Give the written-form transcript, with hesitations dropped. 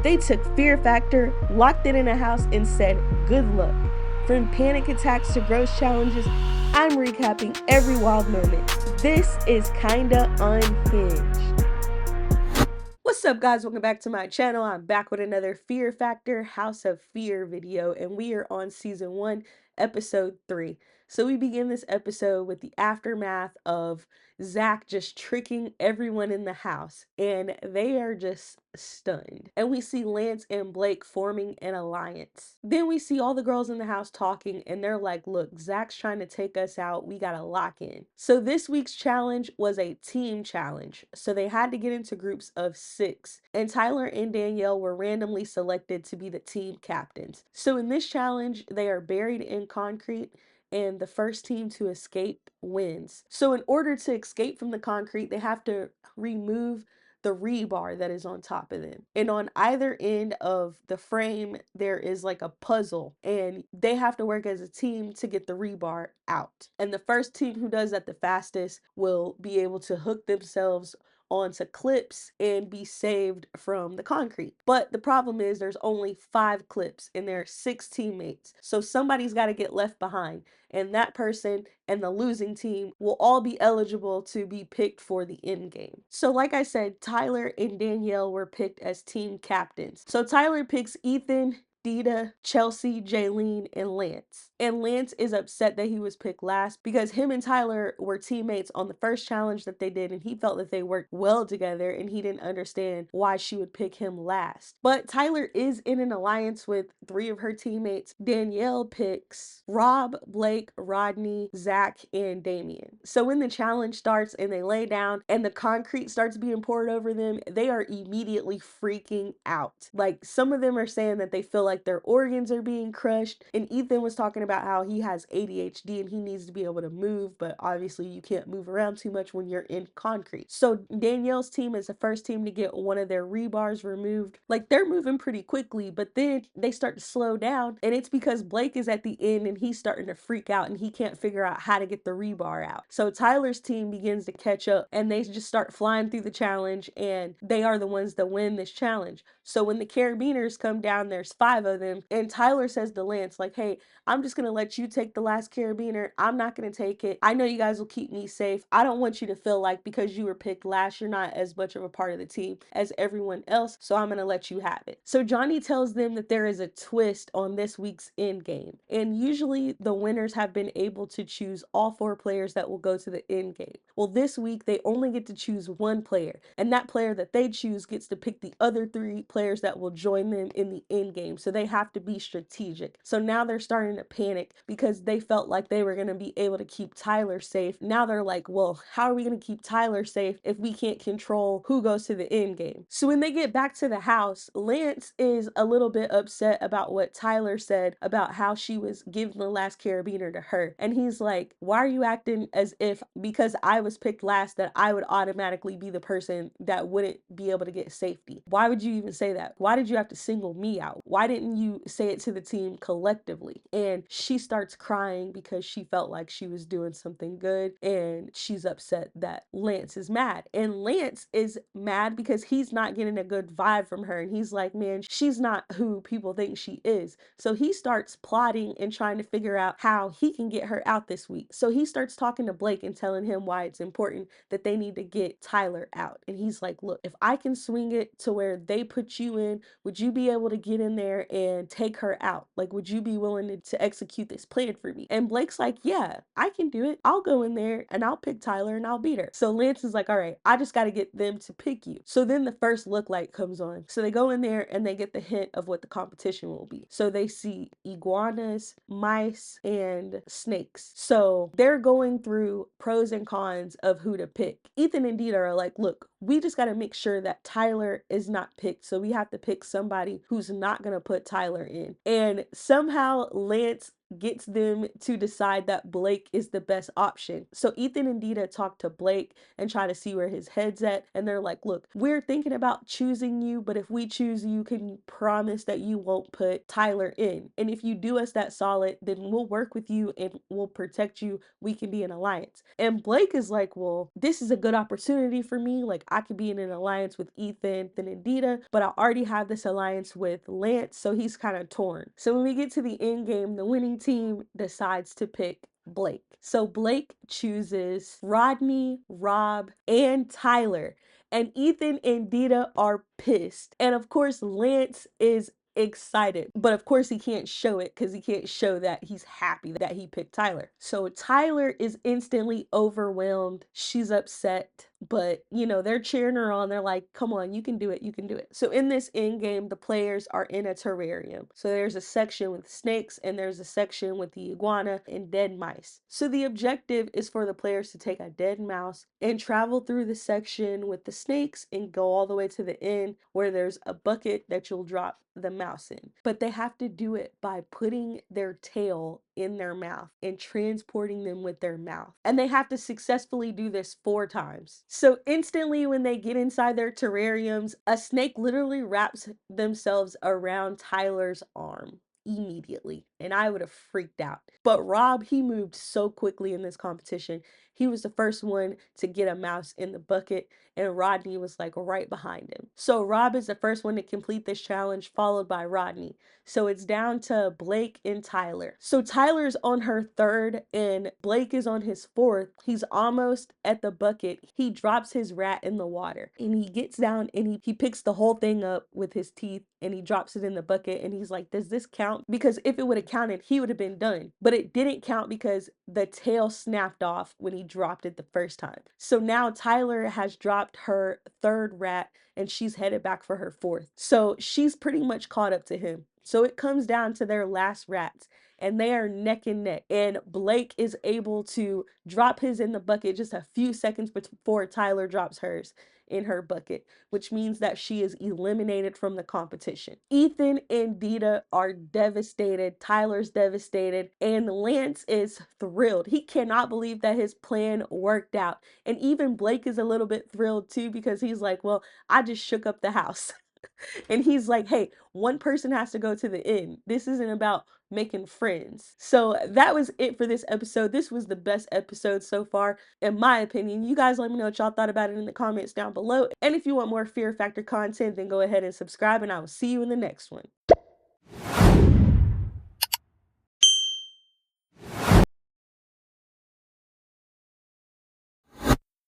They took Fear Factor, locked it in a house, and said, good luck. From panic attacks to gross challenges, I'm recapping every wild moment. This is Kinda Unhinged. What's up, guys? Welcome back to my channel. I'm back with another Fear Factor House of Fear video, and we are on season 1, episode 3. So we begin this episode with the aftermath of Zach just tricking everyone in the house, and they are just stunned. And we see Lance and Blake forming an alliance. Then we see all the girls in the house talking, and they're like, look, Zach's trying to take us out. We gotta lock in. So this week's challenge was a team challenge. So they had to get into groups of 6, and Tyler and Danielle were randomly selected to be the team captains. So in this challenge, they are buried in concrete, and the first team to escape wins. So in order to escape from the concrete, they have to remove the rebar that is on top of them. And on either end of the frame, there is like a puzzle, and they have to work as a team to get the rebar out. And the first team who does that the fastest will be able to hook themselves onto clips and be saved from the concrete. But the problem is there's only 5 clips and there are 6 teammates. So somebody's got to get left behind, and that person and the losing team will all be eligible to be picked for the end game. So like I said, Tyler and Danielle were picked as team captains. So Tyler picks Ethan, Dita, Chelsea, Jaylene, and Lance. And Lance is upset that he was picked last because him and Tyler were teammates on the first challenge that they did, and he felt that they worked well together, and he didn't understand why she would pick him last. But Tyler is in an alliance with 3 of her teammates. Danielle picks Rob, Blake, Rodney, Zach, and Damien. So when the challenge starts and they lay down and the concrete starts being poured over them, they are immediately freaking out. Like, some of them are saying that they feel like their organs are being crushed, and Ethan was talking about how he has ADHD and he needs to be able to move, but obviously you can't move around too much when you're in concrete. So Danielle's team is the first team to get one of their rebars removed. Like, they're moving pretty quickly, but then they start to slow down, and it's because Blake is at the end and he's starting to freak out and he can't figure out how to get the rebar out. So Tyler's team begins to catch up, and they just start flying through the challenge, and they are the ones that win this challenge. So when the carabiners come down, there's 5 of them, and Tyler says to Lance, like, hey, I'm just gonna let you take the last carabiner. I'm not gonna take it. I know you guys will keep me safe. I don't want you to feel like because you were picked last, you're not as much of a part of the team as everyone else, so I'm gonna let you have it. So Johnny tells them that there is a twist on this week's end game, and usually the winners have been able to choose all 4 players that will go to the end game. Well, this week they only get to choose 1 player, and that player that they choose gets to pick the other 3 players that will join them in the end game. So they have to be strategic. So now they're starting to panic because they felt like they were going to be able to keep Tyler safe. Now they're like, well, how are we going to keep Tyler safe if we can't control who goes to the end game? So when they get back to the house, Lance is a little bit upset about what Tyler said about how she was giving the last carabiner to her. And he's like, why are you acting as if because I was picked last that I would automatically be the person that wouldn't be able to get safety? Why would you even say that? Why did you have to single me out? Why didn't you say it to the team collectively? And she starts crying because she felt like she was doing something good, and she's upset that Lance is mad. And Lance is mad because he's not getting a good vibe from her, and he's like, man, she's not who people think she is. So he starts plotting and trying to figure out how he can get her out this week. So he starts talking to Blake and telling him why it's important that they need to get Tyler out. And he's like, look, if I can swing it to where they put you in, would you be able to get in there and take her out? Like, would you be willing to execute this plan for me? And Blake's like, yeah, I can do it. I'll go in there and I'll pick Tyler and I'll beat her. So Lance is like, all right, I just got to get them to pick you. So then the first look light comes on. So they go in there and they get the hint of what the competition will be. So they see iguanas, mice, and snakes. So they're going through pros and cons of who to pick. Ethan and Dita are like, look, we just got to make sure that Tyler is not picked. So we have to pick somebody who's not going to put Tyler in. And somehow Lance gets them to decide that Blake is the best option. So Ethan and Dita talk to Blake and try to see where his head's at. And they're like, look, we're thinking about choosing you, but if we choose you, can you promise that you won't put Tyler in? And if you do us that solid, then we'll work with you and we'll protect you. We can be an alliance. And Blake is like, well, this is a good opportunity for me. Like, I could be in an alliance with Ethan and Dita, but I already have this alliance with Lance, so he's kind of torn. So when we get to the end game, the winning team decides to pick Blake. So Blake chooses Rodney, Rob, and Tyler. And Ethan and Dita are pissed. And of course, Lance is excited, but of course he can't show it because he can't show that he's happy that he picked Tyler. So Tyler is instantly overwhelmed. She's upset, but they're cheering her on. They're like, come on, you can do it, you can do it. So in this end game, the players are in a terrarium. So there's a section with snakes and there's a section with the iguana and dead mice. So the objective is for the players to take a dead mouse and travel through the section with the snakes and go all the way to the end where there's a bucket that you'll drop the mouse in. But they have to do it by putting their tail in their mouth and transporting them with their mouth. And they have to successfully do this 4 times. So instantly when they get inside their terrariums, a snake literally wraps themselves around Tyler's arm immediately, and I would have freaked out. But Rob, he moved so quickly in this competition. He was the first one to get a mouse in the bucket, and Rodney was like right behind him. So Rob is the first one to complete this challenge, followed by Rodney. So it's down to Blake and Tyler. So Tyler's on her 3rd and Blake is on his 4th. He's almost at the bucket. He drops his rat in the water and he gets down and he picks the whole thing up with his teeth and he drops it in the bucket and he's like, does this count? Because if it would have counted, he would have been done. But it didn't count because the tail snapped off when he dropped it the first time. So now Tyler has dropped her 3rd rat and she's headed back for her 4th. So she's pretty much caught up to him. So it comes down to their last rats and they are neck and neck. And Blake is able to drop his in the bucket just a few seconds before Tyler drops hers in her bucket, which means that she is eliminated from the competition. Ethan and Dita are devastated. Tyler's devastated. And Lance is thrilled. He cannot believe that his plan worked out. And even Blake is a little bit thrilled too because he's like, well, I just shook up the house. And he's like, hey, one person has to go to the end. This isn't about making friends. So that was it for this episode. This was the best episode so far, in my opinion. You guys let me know what y'all thought about it in the comments down below. And if you want more Fear Factor content, then go ahead and subscribe, and I will see you in the next one.